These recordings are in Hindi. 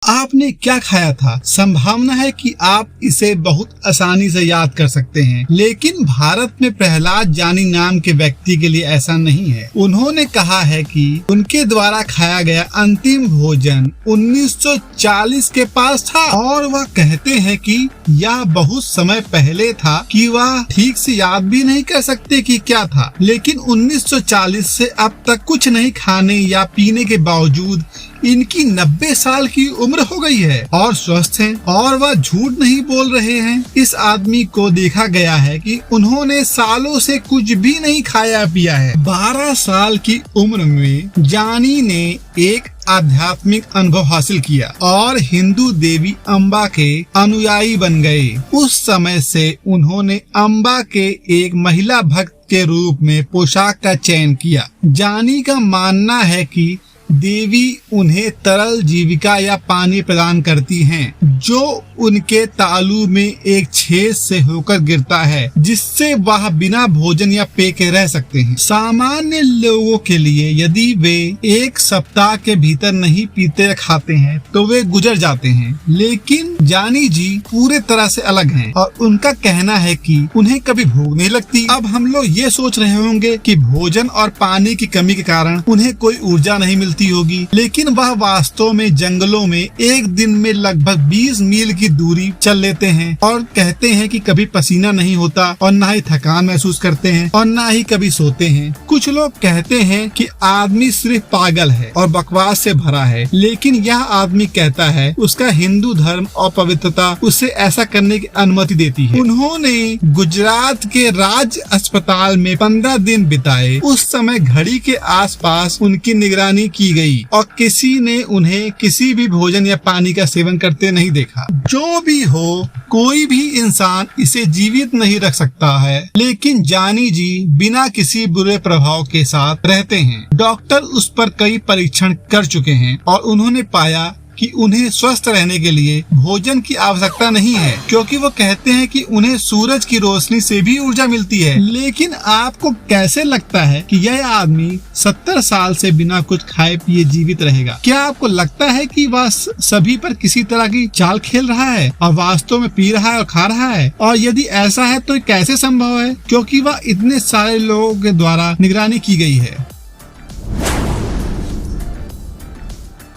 आपने क्या खाया था? संभावना है कि आप इसे बहुत आसानी से याद कर सकते हैं, लेकिन भारत में प्रहलाद जानी नाम के व्यक्ति के लिए ऐसा नहीं है। उन्होंने कहा है कि उनके द्वारा खाया गया अंतिम भोजन 1940 के पास था और वह कहते हैं कि यह बहुत समय पहले था कि वह ठीक से याद भी नहीं कर सकते कि क्या था, लेकिन 1940 से अब तक कुछ नहीं खाने या पीने के बावजूद इनकी 90 साल की उम्र हो गई है और स्वस्थ हैं और वह झूठ नहीं बोल रहे हैं। इस आदमी को देखा गया है कि उन्होंने सालों से कुछ भी नहीं खाया पिया है। 12 साल की उम्र में जानी ने एक आध्यात्मिक अनुभव हासिल किया और हिंदू देवी अम्बा के अनुयायी बन गए। उस समय से उन्होंने अम्बा के एक महिला भक्त के रूप में पोशाक का चयन किया। जानी का मानना है कि देवी उन्हें तरल जीविका या पानी प्रदान करती हैं, जो उनके तालू में एक छेद से होकर गिरता है, जिससे वह बिना भोजन या पेय के रह सकते हैं। सामान्य लोगों के लिए यदि वे एक सप्ताह के भीतर नहीं पीते या खाते हैं तो वे गुजर जाते हैं, लेकिन जानी जी पूरे तरह से अलग हैं और उनका कहना है कि उन्हें कभी भूख नहीं लगती। अब हम लोग ये सोच रहे होंगे कि भोजन और पानी की कमी के कारण उन्हें कोई ऊर्जा नहीं मिलती होगी, लेकिन वह वास्तव में जंगलों में एक दिन में लगभग 20 मील की दूरी चल लेते हैं और कहते हैं कि कभी पसीना नहीं होता और न ही थकान महसूस करते हैं और न ही कभी सोते हैं। कुछ लोग कहते हैं कि आदमी सिर्फ पागल है और बकवास से भरा है, लेकिन यह आदमी कहता है उसका हिंदू धर्म और पवित्रता उसे ऐसा करने की अनुमति देती है। उन्होंने गुजरात के राज्य अस्पताल में 15 दिन बिताए। उस समय घड़ी के आसपास उनकी निगरानी की गई और किसी ने उन्हें किसी भी भोजन या पानी का सेवन करते नहीं देखा। जो भी हो, कोई भी इंसान इसे जीवित नहीं रख सकता है, लेकिन जानी जी बिना किसी बुरे प्रभाव के साथ रहते हैं। डॉक्टर उस पर कई परीक्षण कर चुके हैं और उन्होंने पाया कि उन्हें स्वस्थ रहने के लिए भोजन की आवश्यकता नहीं है, क्योंकि वो कहते हैं कि उन्हें सूरज की रोशनी से भी ऊर्जा मिलती है। लेकिन आपको कैसे लगता है कि यह आदमी 70 साल से बिना कुछ खाए पिए जीवित रहेगा? क्या आपको लगता है कि वह सभी पर किसी तरह की चाल खेल रहा है और वास्तव में पी रहा है और खा रहा है? और यदि ऐसा है तो कैसे संभव है, क्योंकि वह इतने सारे लोगों के द्वारा निगरानी की गई है।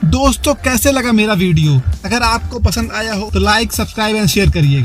दोस्तों, कैसे लगा मेरा वीडियो? अगर आपको पसंद आया हो तो लाइक, सब्सक्राइब एंड शेयर करिएगा।